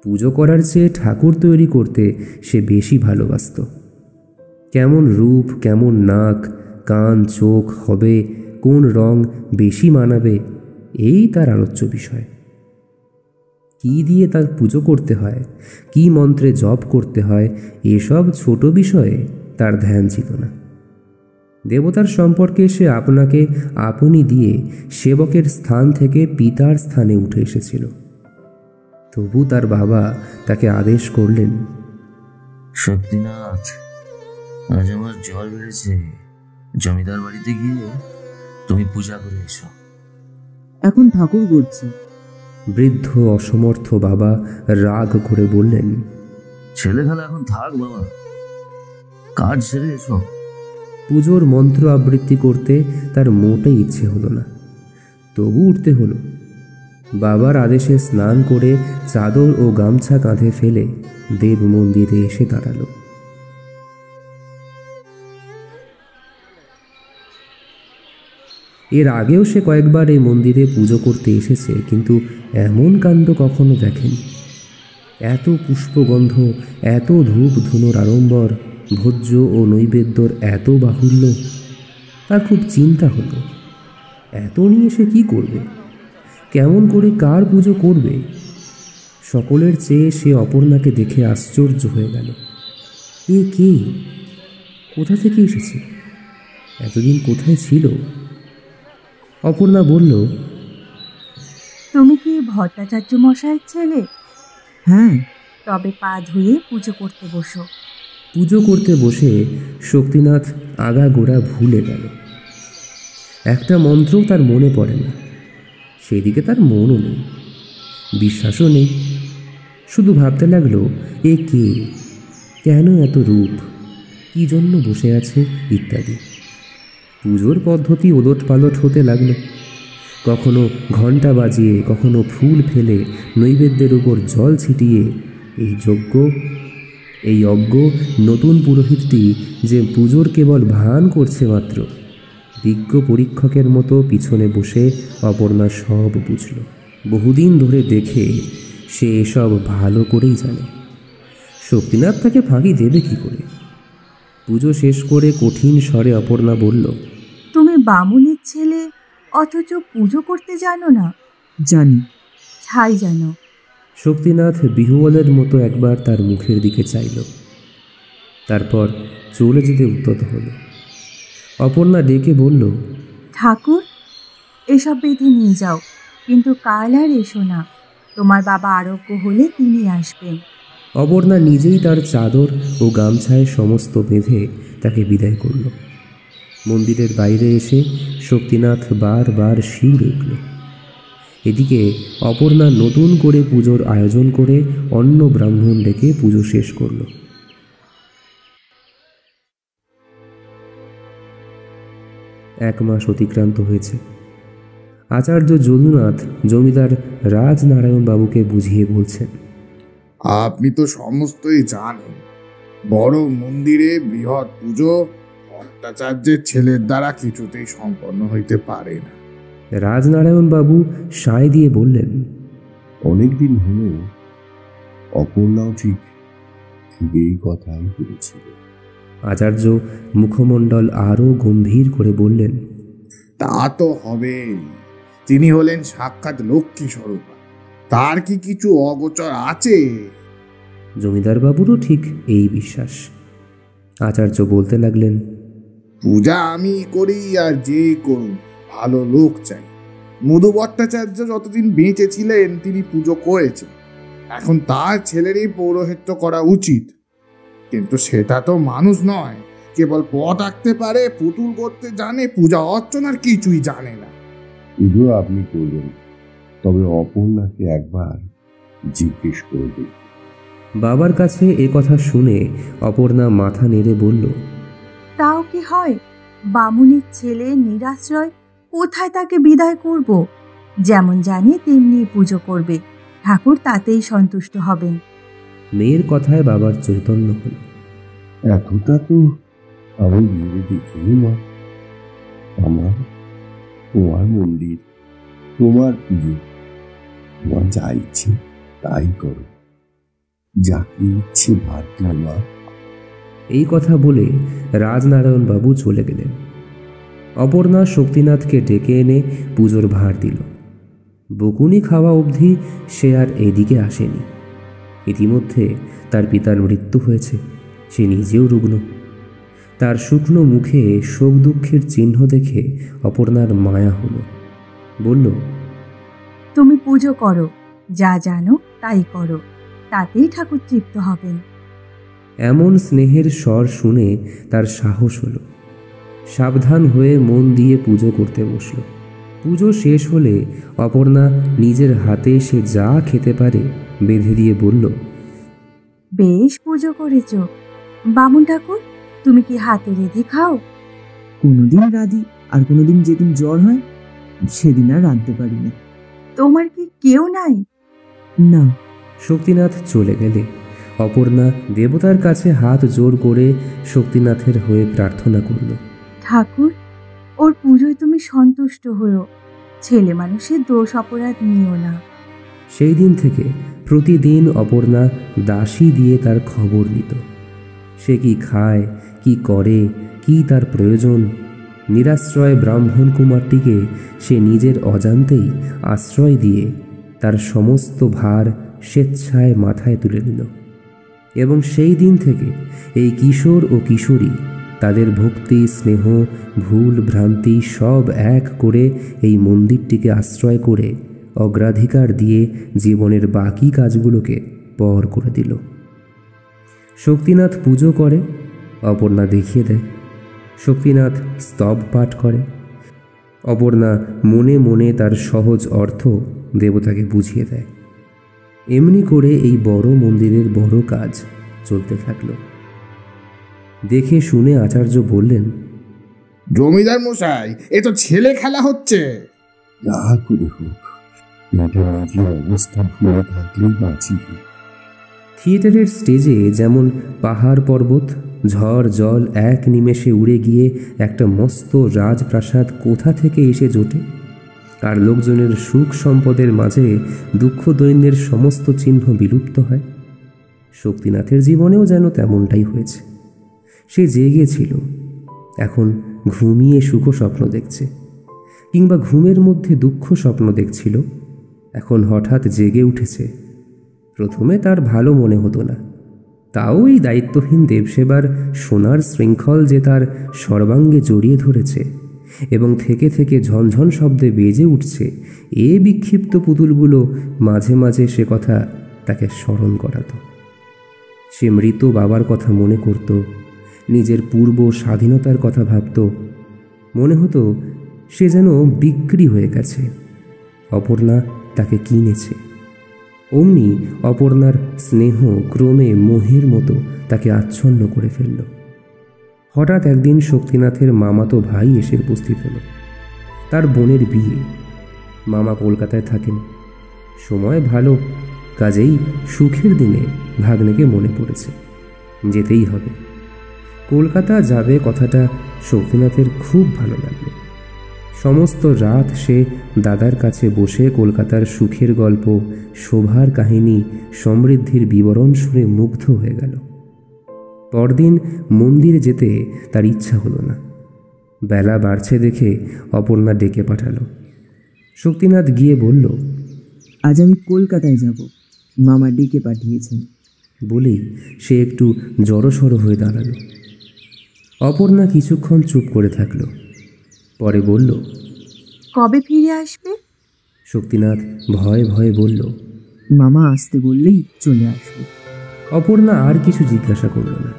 পুজো করার চেয়ে ঠাকুর তৈরি করতে সে বেশি ভালোবাসত। কেমন রূপ, কেমন নাক, কান, চোখ হবে, কোন রং বেশি মানাবে, এই তার আলোচ্য বিষয়। কি দিয়ে তার পুজো করতে হয়, কি মন্ত্রে জপ করতে হয়, এসব ছোট বিষয়ে তার ধ্যান ছিল না। দেবতার সম্পর্কে সে আপনাকে আপনি দিয়ে সেবকের স্থান থেকে পিতার স্থানে উঠে এসেছিল। তবু তার বাবা তাকে আদেশ করলেন, শক্তিনাথ, আজ আমার জ্বর বেড়েছে, জমিদার বাড়িতে গিয়ে তুমি পূজা করে এসো। এখন ঠাকুর করছি। বৃদ্ধ অসমর্থ বাবা রাগ করে বললেন, ছেলে খেলা এখন থাক বাবা, কাজ সেরে এসো। পুজোর মন্ত্র আবৃত্তি করতে তার মোটেই ইচ্ছে হলো না, তবু উঠতে হলো। বাবার আদেশে স্নান করে চাদর ও গামছা কাঁধে ফেলে দেব মন্দিরে এসে দাঁড়ালো। এর আগেও সে কয়েকবার এই মন্দিরে পুজো করতে এসেছে, কিন্তু এমন কাণ্ড কখনো দেখেনি। এত পুষ্পগন্ধ, এত ধূপ ধুনোর আড়ম্বর, ভোজ্য ও নৈবেদ্যর এত বাহুল্য। তার খুব চিন্তা হলো, এত নিয়ে সে কী করবে, কেমন করে কার পুজো করবে। সকলের চেয়ে সে অপর্ণাকে দেখে আশ্চর্য হয়ে গেল। এ কে? কোথা থেকে এসেছে? এতদিন কোথায় ছিল? অপর্ণা বলল, তুমি কি ভট্টাচার্য মশাইয়ের ছেলে? হ্যাঁ। তবে পা ধুয়ে পুজো করতে বসো। পুজো করতে বসে শক্তিনাথ আগাগোড়া ভুলে গেল। একটা মন্ত্রও তার মনে পড়ে না। সেদিকে তার মনও নেই, বিশ্বাসও নেই। শুধু ভাবতে লাগলো, এ কে, কেন এত রূপ, কি জন্য বসে আছে ইত্যাদি। পুজোর পদ্ধতি ওলট পালট হতে লাগলো। কখনো ঘণ্টা বাজিয়ে, কখনো ফুল ফেলে, নৈবেদ্যের উপর জল ছিটিয়ে। এই অজ্ঞ নতুন পুরোহিতটি যে পুজোর কেবল ভান করছে মাত্র, বিজ্ঞ পরীক্ষকের মতো পিছনে বসে অপর্ণা সব বুঝল। বহুদিন ধরে দেখে সে এসব ভালো করেই জানে। শক্তিনাথ তাকে ফাঁকি দেবে কি করে? পুজো শেষ করে কঠিন স্বরে অপর্ণা বলল, তুমি বামুনের ছেলে, অথচ পুজো করতে জানো না? জানি। ছাই জানো? শক্তিনাথ বিহুবলের মতো একবার তার মুখের দিকে চাইল, তারপর চলে যেতে উদ্যত হল। অপর্ণা ডেকে বলল, ঠাকুর, এসব বেঁধে নিয়ে যাও, কিন্তু কাল আর এসো না। তোমার বাবা আরোগ্য হলে তিনি আসবেন। অপর্ণা নিজেই তার চাদর ও গামছায় সমস্ত বেঁধে তাকে বিদায় করল। মন্দিরের বাইরে এসে শক্তিনাথ বারবার শিউরে উঠল। এদিকে অপর্ণা নতুন করে পুজোর আয়োজন করে অন্য ব্রাহ্মণ ডেকে পুজো শেষ করল। এক মাস অতিক্রান্ত হয়েছে। আচার্য যদুনাথ জমিদার রাজনারায়ণ বাবুকে বুঝিয়ে বলছেন, আপনি তো সমস্তই জানেন, বড় মন্দিরে বৃহৎ পুজো ভট্টাচার্যের ছেলের দ্বারা কিছুতেই সম্পন্ন হইতে পারে না। রাজনারায়ণ বাবু সায় দিয়ে বললেন, অনেকদিন হলো অপর্ণাও ঠিক এই কথাই বলেছিল। আচার্য মুখমণ্ডল আরও গম্ভীর করে বললেন, তা তো হবে, তিনি হলেন সাক্ষাৎ লক্ষ্মী স্বরূপা, তার কি কিছু অগোচর আছে? জমিদার বাবুরও ঠিক এই বিশ্বাস। আচার্য বলতে লাগলেন, পূজা আমি করি আর যে করুন, ভালো লোক চাই। মধু ভট্টাচার্য যতদিন বেঁচে ছিলেন তিনি পুজো করেছেন, এখন তার ছেলেরই পৌরোহিত্য করা উচিত। কিন্তু সেটা তো মানুষ নয়, কেবল পট আঁকতে পারে, পুতুল করতে জানে, পূজা অর্চনার কিছুই জানে না। পুজো আপনি করবেন, তবে অপর্ণাকে একবার জিজ্ঞেস করে দেখুন। বাবার কাছে এ কথা শুনে অপর্ণা মাথা নেড়ে বলল, তাও কি হয়? বামুনের ছেলে নিরাশ্রয়, কোথায় তাকে বিদায় করব? যেমন জানে তেমনি পুজো করবে, ঠাকুর তাতেই সন্তুষ্ট হবেন। মেয়ের কথায় বাবার চৈতন্য হল। এতটা তো আমি ভেবে দেখিনি মা। তোমার মন্দির, তোমার পুজো, তোমার যা ইচ্ছে তাই করো, যাকে ইচ্ছে ভাবলে মা। এই কথা বলে রাজনারায়ণবাবু চলে গেলেন। অপর্ণা শক্তিনাথকে ডেকে এনে পুজোর ভার দিল। বকুনি খাওয়া অবধি সে আর এদিকে আসেনি। ইতিমধ্যে তার পিতার মৃত্যু হয়েছে, সে নিজেও রুগ্ন। তার শুকনো মুখে শোক দুঃখের চিহ্ন দেখে অপর্ণার মায়া হলো। বলল, তুমি পুজো করো, যা জানো তাই করো, তাতেই ঠাকুর তৃপ্ত হবেন। এমন স্নেহের স্বর শুনে তার সাহস হলো। সাবধান হয়ে মন দিয়ে পুজো করতে বসল। পুজো শেষ হলে অপর্ণা নিজের হাতে সে যা খেতে পারে বেঁধে দিয়ে বলল, বেশ পুজো করেছ। বামুন ঠাকুর, তুমি কি হাতে রেঁধে খাও? কোনোদিন রাঁধি, আর কোনোদিন যেদিন জ্বর হয় সেদিন আর রাঁধতে পারি না। তোমার কি কেউ নাই? না। শক্তিনাথ চলে গেলে অপর্ণা দেবতার কাছে হাত জোর করে শক্তিনাথের হয়ে প্রার্থনা করল, ঠাকুর, ওর পুজোয় তুমি সন্তুষ্ট হও, ছেলে মানুষের দোষ অপরাধ নিও না। সেই দিন থেকে প্রতিদিন অপর্ণা দাসী দিয়ে তার খবর নিত। সে কি খায়, কি করে, কি তার প্রয়োজন। নিরাশ্রয় ব্রাহ্মণ কুমারটিকে সে নিজের অজান্তেই আশ্রয় দিয়ে তার সমস্ত ভার স্বেচ্ছায় মাথায় তুলে নিল। এবং সেই দিন থেকে এই কিশোর ও কিশোরী তাদের ভক্তি, স্নেহ, ভুল ভ্রান্তি সব এক করে এই মন্দিরটিকে আশ্রয় করে অগ্রাধিকার দিয়ে জীবনের বাকি কাজগুলোকে পর করে দিল। শক্তিনাথ পুজো করে, অপর্ণা দেখিয়ে দেয়। শক্তিনাথ স্তব পাঠ করে, অপর্ণা মনে মনে তার সহজ অর্থ দেবতাকে বুঝিয়ে দেয়। এমনি করে এই বড় মন্দিরের বড় কাজ চলতে থাকল। দেখে শুনে আচার্য বললেন, জমিদার মশাই, এ তো ছেলে খেলা হচ্ছে। যা করে হোক, ম্যাটার অবস্থা ভুলে থাকলেই বাঁচি। থিয়েটারের স্টেজে যেমন পাহাড় পর্বত, ঝড় জল এক নিমেষে উড়ে গিয়ে একটা মস্ত রাজপ্রাসাদ কোথা থেকে এসে জোটে, আর লোকজনের সুখ সম্পদের মাঝে দুঃখ দৈন্যের সমস্ত চিহ্ন বিলুপ্ত হয়, শক্তিনাথের জীবনেও যেন তেমনটাই হয়েছে। সে জেগেছিল, এখন ঘুমিয়ে সুখ স্বপ্ন দেখছে, কিংবা ঘুমের মধ্যে দুঃখ স্বপ্ন দেখছিল, এখন হঠাৎ জেগে উঠেছে। প্রথমে তার ভালো মনে হতো না, তাও এই দায়িত্বহীন দেবসেবার সোনার শৃঙ্খল যে তার সর্বাঙ্গে জড়িয়ে ধরেছে এবং থেকে থেকে ঝনঝন শব্দে বেজে উঠছে, এ বিক্ষিপ্ত পুতুলগুলো মাঝে মাঝে সে কথা তাকে স্মরণ করাত। সে মৃত বাবার কথা মনে করত, নিজের পূর্ব স্বাধীনতার কথা ভাবত। মনে হতো সে যেন বিক্রি হয়ে গেছে, অপর্ণা তাকে কিনেছে। অমনি অপর্ণার স্নেহ ক্রমে মোহের মতো তাকে আচ্ছন্ন করে ফেলল। হঠাৎ একদিন শক্তিনাথের মামাতো ভাই এসে উপস্থিত হল। তার বোনের বিয়ে। মামা কলকাতায় থাকেন, সময় ভালো, কাজেই সুখের দিনে ভাগ্নেকে মনে পড়েছে, যেতেই হবে। কলকাতা যাবে কথাটা শক্তিনাথের খুব ভালো লাগলো। সমস্ত রাত সে দাদার কাছে বসে কলকাতার সুখের গল্প, শোভার কাহিনী, সমৃদ্ধির বিবরণ শুনে মুগ্ধ হয়ে গেল। পরদিন মন্দিরে যেতে তার ইচ্ছা হলো না। বেলা বাড়ছে দেখে অপর্ণা ডেকে পাঠালো। শক্তিনাথ গিয়ে বলল, আজ আমি কলকাতায় যাব, মামা ডেকে পাঠিয়েছেন। বলেই সে একটু জড়সড় হয়ে দাঁড়ালো। অপর্ণা কিছুক্ষণ চুপ করে থাকল, পরে বলল, কবে ফিরে আসবে? শক্তিনাথ ভয়ে ভয়ে বলল, মামা আসতে বললেই চলে আসবে। অপর্ণা আর কিছু জিজ্ঞাসা করল না।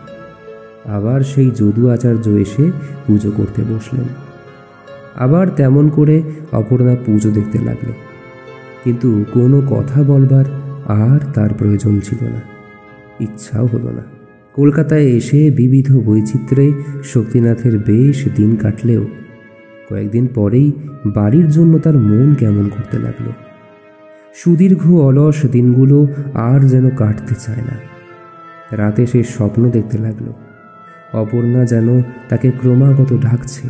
আবার সেই যদু আচার্য এসে পুজো করতে বসলেন। আবার তেমন করে অপর্ণা পুজো দেখতে লাগলো, কিন্তু কোনো কথা বলবার আর তার প্রয়োজন ছিল না, ইচ্ছাও হলো না। কলকাতায় এসে বিবিধ বৈচিত্র্যে শক্তিনাথের বেশ দিন কাটলেও কয়েকদিন পরেই বাড়ির জন্য তার মন কেমন করতে লাগলো। সুদীর্ঘ অলস দিনগুলো আর যেন কাটতে চায় না। রাতে সে স্বপ্ন দেখতে লাগলো, অপর্ণা যেন তাকে ক্রমাগত ডাকছে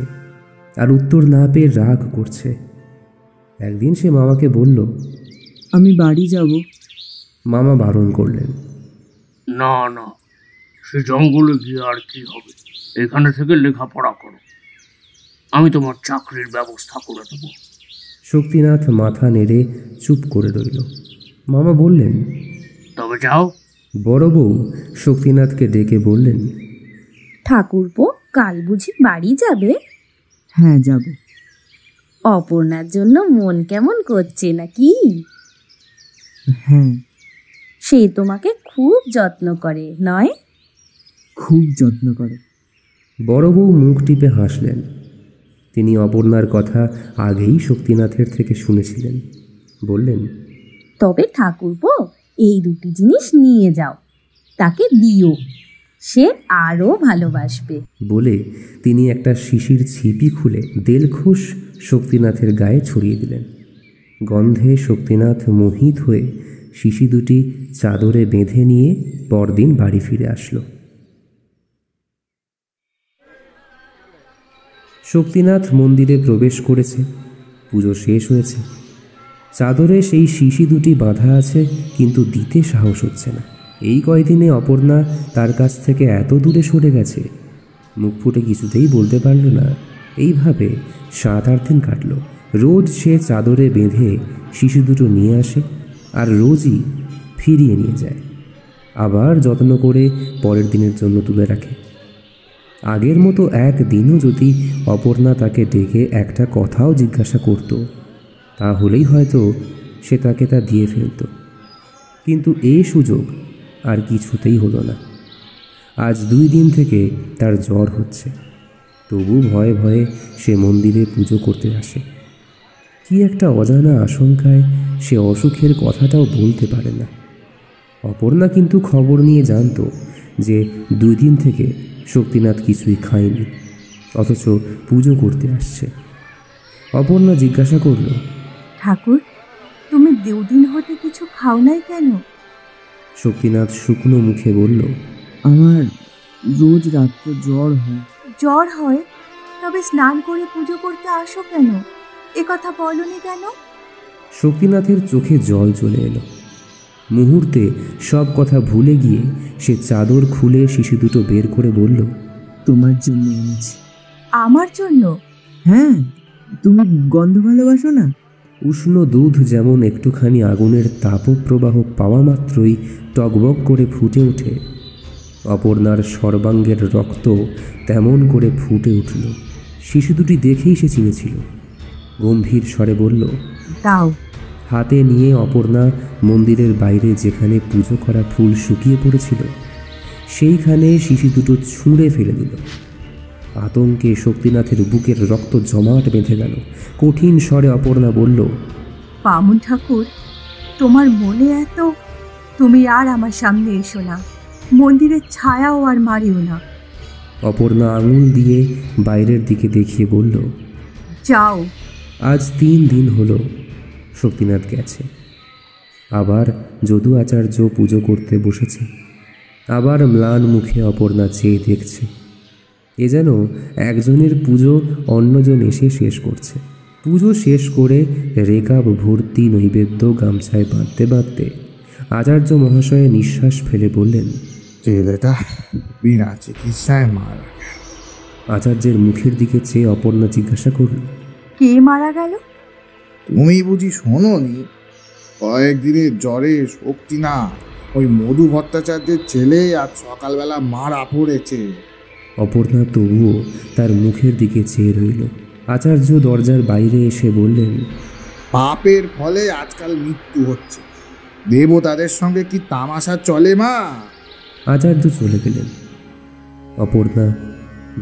আর উত্তর না পেয়ে রাগ করছে। একদিন সে মামাকে বলল, আমি বাড়ি যাব। মামা বারণ করলেন, না না, সে জঙ্গলে গিয়ে আর কি হবে, এখানে থেকে লেখাপড়া করো, আমি তোমার চাকরির ব্যবস্থা করে দেব। শক্তিনাথ মাথা নেড়ে চুপ করে রইল। মামা বললেন, তবে যাও। বড় বউ শক্তিনাথকে ডেকে বললেন, ঠাকুরপো কাল বুঝি বাড়ি যাবে? হ্যাঁ, যাব। অপর্ণার জন্য মন কেমন করছে নাকি? হ্যাঁ। সে তোমাকে খুব যত্ন করে, নয়? খুব যত্ন করে। বড় বউ মুখ টিপে হাসলেন। তিনি অপর্ণার কথা আগেই শক্তিনাথের থেকে শুনেছিলেন। বললেন, তবে ঠাকুরপো এই দুটি জিনিস নিয়ে যাও, তাকে দিও, সে আরো ভালোবাসবে। বলে তিনি একটা শিশির ছিপি খুলে দেলখোশ শক্তিনাথের গায়ে ছড়িয়ে দিলেন। গন্ধে শক্তিনাথ মোহিত হয়ে শিশি দুটি চাদরে বেঁধে নিয়ে পরদিন বাড়ি ফিরে আসলো। শক্তিনাথ মন্দিরে প্রবেশ করেছে। পুজো শেষ হয়েছে। চাদরে সেই শিশি দুটি বাঁধা আছে, কিন্তু দিতে সাহস হচ্ছে না। এই কয়দিনে অপর্ণা তার কাছ থেকে এত দূরে সরে গেছে, মুখ ফুটে কিছুতেই বলতে পারল না। এইভাবে 7-8 দিন কাটল। রোজ সে চাদরে বেঁধে শিশু দুটো নিয়ে আসে, আর রোজই ফিরিয়ে নিয়ে যায়, আবার যত্ন করে পরের দিনের জন্য তুলে রাখে। আগের মতো একদিনও যদি অপর্ণা তাকে ডেকে একটা কথাও জিজ্ঞাসা করত, তাহলেই হয়তো সে তাকে তা দিয়ে ফেলত। কিন্তু এই সুযোগ আর কিছুতেই হলো না। আজ 2 দিন থেকে তার জ্বর হচ্ছে, তবু ভয়ে ভয়ে সে মন্দিরে পুজো করতে আসে। কি একটা অজানা আশঙ্কায় সে অসুখের কথাটাও বলতে পারে না। অপর্ণা কিন্তু খবর নিয়ে জানত যে 2 দিন থেকে শক্তিনাথ কিছুই খায়নি, অথচ পুজো করতে আসছে। অপর্ণা জিজ্ঞাসা করল, ঠাকুর, তুমি 2 দিন হতে কিছু খাও নাই কেন? শক্তিনাথ শুকনো মুখে বলল, আমার রোজ রাত্রে জ্বর হয়। জ্বর হয়? তবে স্নান করে পুজো করতে আসো কেন? এ কথা বলনি কেন? শক্তিনাথের চোখে জল চলে এলো। মুহূর্তে সব কথা ভুলে গিয়ে সে চাদর খুলে শিশু দুটো বের করে বলল, তোমার জন্য এনেছি। আমার জন্য? হ্যাঁ, তুমি গন্ধ ভালোবাসো না? উষ্ণ দুধ যেমন একটুখানি আগুনের তাপপ্রবাহ পাওয়া মাত্রই টকবক করে ফুটে ওঠে, অপর্ণার সর্বাঙ্গের রক্ত তেমন করে ফুটে উঠল। শিশু দুটি দেখেই সে চিনেছিল। গম্ভীর স্বরে বলল, দাও। হাতে নিয়ে অপর্ণা মন্দিরের বাইরে যেখানে পুজো করা ফুল শুকিয়ে পড়েছিল সেইখানে শিশু দুটো ছুঁড়ে ফেলে দিল। আতঙ্কে শক্তিনাথের বুকের রক্ত জমাট বেঁধে গেল। কঠিন স্বরে অপর্ণা বলল, বামুন ঠাকুর, তোমার মনে এত, তুমি আর আমার সামনে এসো না, মন্দিরের ছায়াও আর মারিও না। অপর্ণা আঙুল দিয়ে বাইরের দিকে দেখিয়ে বলল, যাও। আজ 3 দিন হলো শক্তিনাথ গেছে। আবার যদু আচার্য পুজো করতে বসেছে। আবার ম্লান মুখে অপর্ণা চেয়ে দেখছে। এ যেন একজনের পুজো অন্যজন এসে শেষ করছে। পুজো শেষ করে রেকাব ভর্তি নৈবেদ্য গামছায় বাঁধতে বাঁধতে আচার্য মহাশয় নিঃশ্বাস ফেলে বললেন, ছেলেটা বিনা চিকিৎসায় মারা গেল। আচার্যের মুখের দিকে চেয়ে অপর্ণা জিজ্ঞাসা করল, কে মারা গেল? তুমি বুঝি শোনোনি? কয়েকদিনের জ্বরে শক্তি না, ওই মধু ভট্টাচার্যের ছেলে আজ সকালবেলা মারা পড়েছে। অপর্ণা তবুও তার মুখের দিকে চেয়ে রইল। আচার্য দরজার বাইরে এসে বললেন, পাপের ফলে আজকাল মৃত্যু হচ্ছে, দেবতাদের সঙ্গে কি তামাশা চলে মা? আচার্য চলে গেলেন। অপর্ণা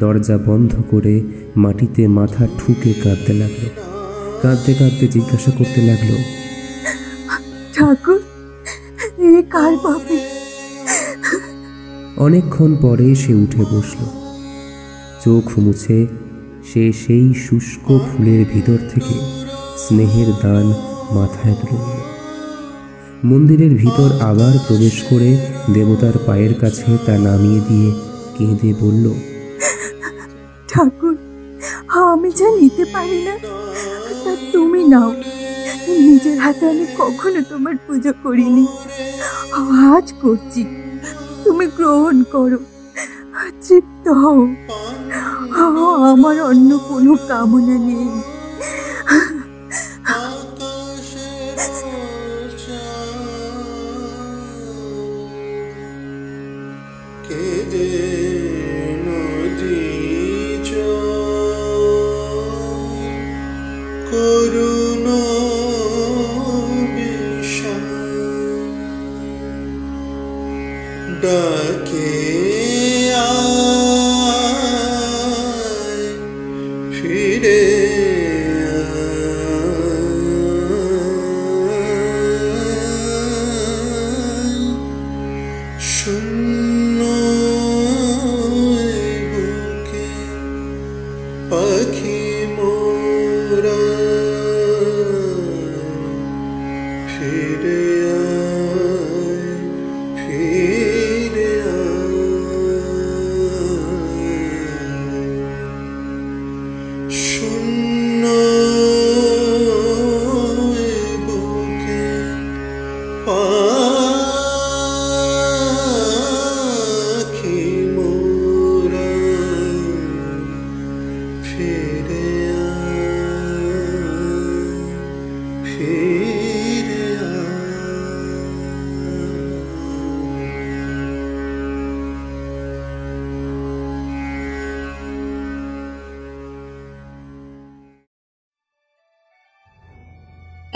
দরজা বন্ধ করে মাটিতে মাথা ঠুকে কাঁদতে লাগলো। কাঁদতে কাঁদতে জিজ্ঞাসা করতে লাগলো, ঠাকুর, এ কার পাপে? অনেকক্ষণ পরে সে উঠে বসল। চোখ মুছে সে সেই শুষ্ক ফুলের ভিতর থেকে স্নেহের দান মাথায় তুলে নিল। মন্দিরের ভিতর আবার প্রবেশ করে দেবতার পায়ের কাছে তা নামিয়ে দিয়ে কেঁদে বলল, ঠাকুর, আমি যা নিতে পারি না তা তুমি নাও। নিজের হাতে আমি কখনো তোমার পুজো করিনি, আজ করছি, তুমি গ্রহণ করো। তৃপ্ত হও। আমার অন্য কোনো কামনা নেই। ডাকে ফিরে শূন্য বুকে পাখি মোরা ফিরে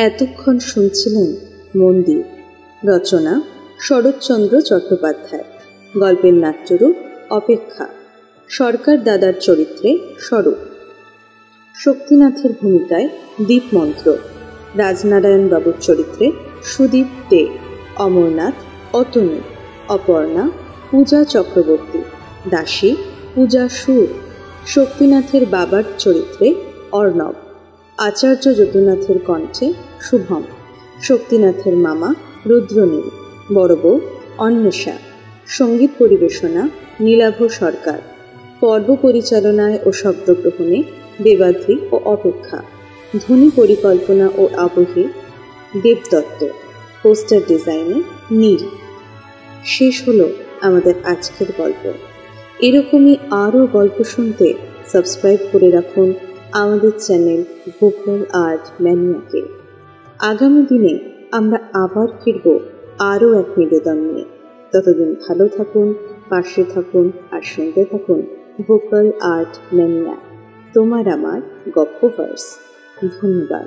এতক্ষণ শুনছিলেন মন্দির, রচনা শরৎচন্দ্র চট্টোপাধ্যায়, গল্পের নাট্যরূপ অপেক্ষা, সরকার দাদার চরিত্রে স্বরূপ, শক্তিনাথের ভূমিকায় দীপমন্ত্র, রাজনারায়ণ বাবুর চরিত্রে সুদীপ দে, অমরনাথ অতনু, অপর্ণা পূজা চক্রবর্তী, দাসী পূজা সুর, শক্তিনাথের বাবার চরিত্রে অর্ণব, আচার্য যদুনাথের কণ্ঠে শুভম, শক্তিনাথের মামা রুদ্রনীল, বড় বউ অন্বেষা, সঙ্গীত পরিবেশনা নীলাভ সরকার, পর্ব পরিচালনায় ও শব্দগ্রহণে দেবাদ্রি ও অপেক্ষা, ধ্বনি পরিকল্পনা ও আবহে দেবদত্ত, পোস্টার ডিজাইনে নীল। শেষ হলো আমাদের আজকের গল্প। এরকমই আরও গল্প শুনতে সাবস্ক্রাইব করে রাখুন আমাদের চ্যানেল ভোকাল আর্ট ম্যানিয়াকে। আগামী দিনে আমরা আবার ফিরব আরও এক নিবেদন নিয়ে। ততদিন ভালো থাকুন, পাশে থাকুন আর শুনতে থাকুন ভোকাল আর্ট ম্যানিয়া, তোমার আমার গপ্পভার্স। ধন্যবাদ।